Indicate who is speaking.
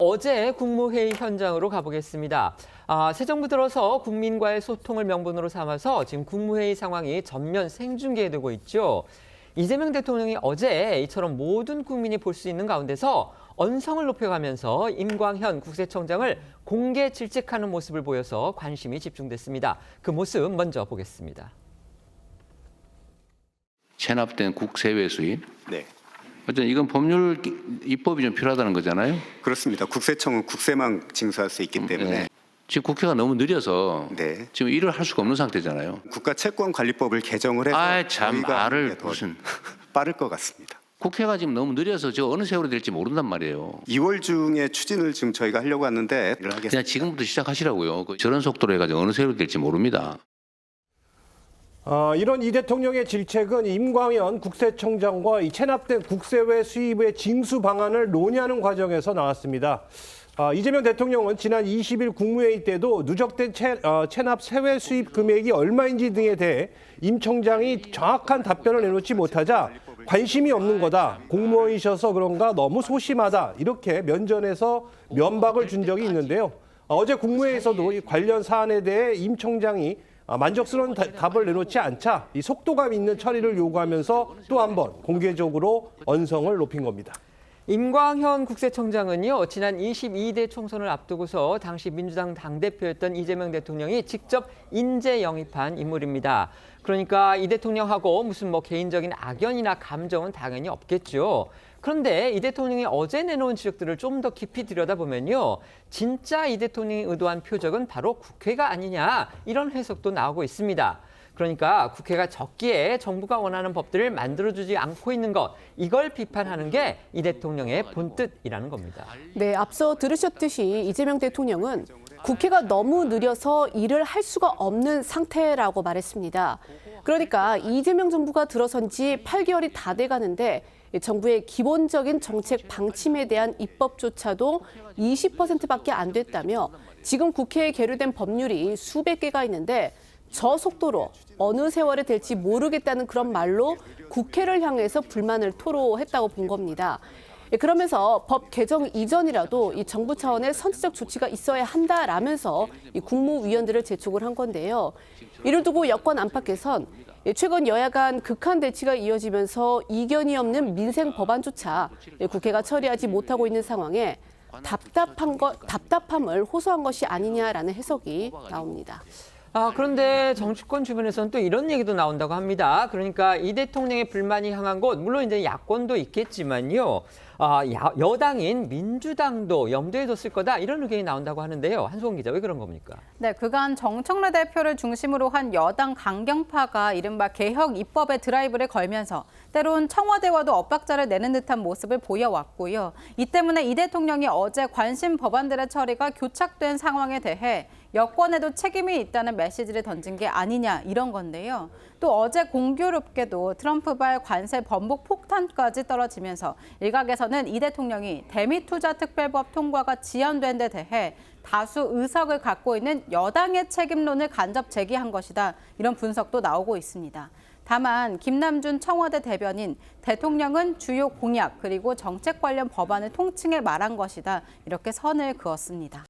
Speaker 1: 어제 국무회의 현장으로 가보겠습니다. 새 정부 들어서 국민과의 소통을 명분으로 삼아서 지금 국무회의 상황이 전면 생중계되고 있죠. 이재명 대통령이 어제 이처럼 모든 국민이 볼 수 있는 가운데서 언성을 높여가면서 임광현 국세청장을 공개 질책하는 모습을 보여서 관심이 집중됐습니다. 그 모습 먼저 보겠습니다.
Speaker 2: 체납된 국세외 수입.
Speaker 3: 네,
Speaker 2: 어쨌든 이건 법률 입법이 좀 필요하다는 거잖아요.
Speaker 3: 그렇습니다. 국세청은 국세만 징수할 수 있기 때문에
Speaker 2: 네. 지금 국회가 너무 느려서
Speaker 3: 네.
Speaker 2: 지금 일을 할 수가 없는 상태잖아요.
Speaker 3: 국가채권관리법을 개정을 해서
Speaker 2: 참
Speaker 3: 저희가
Speaker 2: 말을
Speaker 3: 더
Speaker 2: 무슨
Speaker 3: 빠를 것 같습니다.
Speaker 2: 국회가 지금 너무 느려서 저 어느 세월이 될지 모른단 말이에요.
Speaker 3: 2월 중에 추진을 지금 저희가 하려고 하는데 일을 하겠습니다.
Speaker 2: 그냥 지금부터 시작하시라고요. 저런 속도로 해가지고 어느 세월이 될지 모릅니다.
Speaker 4: 이런 이 대통령의 질책은 임광현 국세청장과 이 체납된 국세외 수입의 징수 방안을 논의하는 과정에서 나왔습니다. 이재명 대통령은 지난 20일 국무회의 때도 누적된 체납 세외 수입 금액이 얼마인지 등에 대해 임 청장이 정확한 답변을 내놓지 못하자 관심이 없는 거다, 공무원이셔서 그런가 너무 소심하다, 이렇게 면전에서 면박을 준 적이 있는데요. 어제 국무회의에서도 이 관련 사안에 대해 임 청장이 만족스러운 답을 내놓지 않자 이 속도감 있는 처리를 요구하면서 또 한 번 공개적으로 언성을 높인 겁니다.
Speaker 1: 임광현 국세청장은요, 지난 22대 총선을 앞두고서 당시 민주당 당대표였던 이재명 대통령이 직접 인재 영입한 인물입니다. 그러니까 이 대통령하고 무슨 개인적인 악연이나 감정은 당연히 없겠죠. 그런데 이 대통령이 어제 내놓은 지적들을 좀 더 깊이 들여다보면요, 진짜 이 대통령이 의도한 표적은 바로 국회가 아니냐, 이런 해석도 나오고 있습니다. 그러니까 국회가 적기에 정부가 원하는 법들을 만들어주지 않고 있는 것, 이걸 비판하는 게 이 대통령의 본뜻이라는 겁니다.
Speaker 5: 네, 앞서 들으셨듯이 이재명 대통령은 국회가 너무 느려서 일을 할 수가 없는 상태라고 말했습니다. 그러니까 이재명 정부가 들어선 지 8개월이 다 돼가는데 정부의 기본적인 정책 방침에 대한 입법조차도 20%밖에 안 됐다며 지금 국회에 계류된 법률이 수백 개가 있는데 저 속도로 어느 세월에 될지 모르겠다는 그런 말로 국회를 향해서 불만을 토로했다고 본 겁니다. 그러면서 법 개정 이전이라도 이 정부 차원의 선제적 조치가 있어야 한다라면서 이 국무위원들을 재촉을 한 건데요. 이를 두고 여권 안팎에선 최근 여야 간 극한 대치가 이어지면서 이견이 없는 민생 법안조차 국회가 처리하지 못하고 있는 상황에 답답함을 호소한 것이 아니냐라는 해석이 나옵니다.
Speaker 1: 그런데 정치권 주변에서는 또 이런 얘기도 나온다고 합니다. 그러니까 이 대통령의 불만이 향한 곳, 물론 이제 야권도 있겠지만요, 여당인 민주당도 염두에 뒀을 거다, 이런 의견이 나온다고 하는데요. 한수홍 기자, 왜 그런 겁니까?
Speaker 6: 네, 그간 정청래 대표를 중심으로 한 여당 강경파가 이른바 개혁 입법의 드라이브를 걸면서 때론 청와대와도 엇박자를 내는 듯한 모습을 보여왔고요. 이 때문에 이 대통령이 어제 관심 법안들의 처리가 교착된 상황에 대해 여권에도 책임이 있다는 메시지를 던진 게 아니냐, 이런 건데요. 또 어제 공교롭게도 트럼프발 관세 번복 폭탄까지 떨어지면서 일각에서는 이 대통령이 대미투자특별법 통과가 지연된 데 대해 다수 의석을 갖고 있는 여당의 책임론을 간접 제기한 것이다, 이런 분석도 나오고 있습니다. 다만 김남준 청와대 대변인, 대통령은 주요 공약 그리고 정책 관련 법안을 통칭해 말한 것이다, 이렇게 선을 그었습니다.